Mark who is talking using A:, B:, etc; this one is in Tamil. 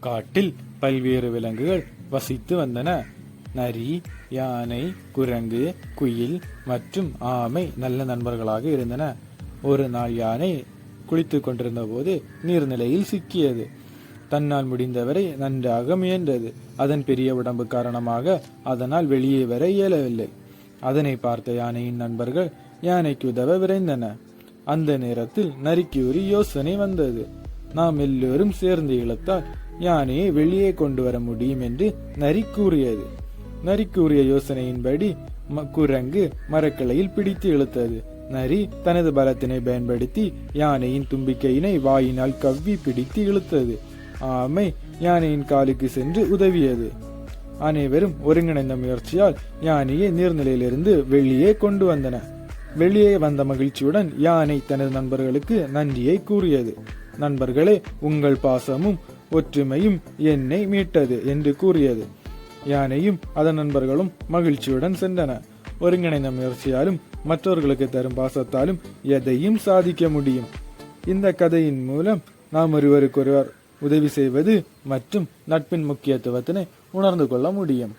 A: காட்டில் பல்வேறு விலங்குகள் வசித்து வந்தன. நரி, யானை, குரங்கு, குயில் மற்றும் ஆமை நல்ல நண்பர்களாக இருந்தன. ஒரு நாள் யானை குளித்துக் கொண்டிருந்த போது நீர்நிலையில் சிக்கியது. தன்னால் முடிந்தவரை நன்றாக முயன்றது. அதன் பெரிய உடம்பு காரணமாக அதனால் வெளியே வர இயலவில்லை. அதனை பார்த்த யானையின் நண்பர்கள் யானைக்கு உதவ விரைந்தன. அந்த நேரத்தில் நரிக்கு ஒரு யோசனை வந்தது. நாம் எல்லோரும் சேர்ந்து இழுத்தால் யானையை வெளியே கொண்டு வர முடியும் என்று நரி கூறியது. நரி கூறிய யோசனையின்படி குரங்கு மரக்கிளையில் பிடித்து இழுத்தது. நரி தனது பலத்தினை பயன்படுத்தி யானையின் தும்பிக்கையினை வாயினால் கவ்வி பிடித்து இழுத்தது. ஆமை யானையின் காலுக்கு சென்று உதவியது. அனைவரும் ஒருங்கிணைந்த முயற்சியால் யானையை நீர்நிலையிலிருந்து வெளியே கொண்டு வந்தன. வெளியே வந்த மகிழ்ச்சியுடன் யானை தனது நண்பர்களுக்கு நன்றியை கூறியது. நண்பர்களே, உங்கள் பாசமும் ஒற்றுமையும் என்னை மீட்டது என்று கூறியது. யானையும் அதன் நண்பர்களும் மகிழ்ச்சியுடன் சென்றன. ஒருங்கிணைந்த முயற்சியாலும் மற்றவர்களுக்கு தரும் பாசத்தாலும் எதையும் சாதிக்க முடியும். இந்த கதையின் மூலம் நாம் ஒருவருக்கொருவர் உதவி செய்வது மற்றும் நட்பின் முக்கியத்துவத்தினை உணர்ந்து கொள்ள முடியும்.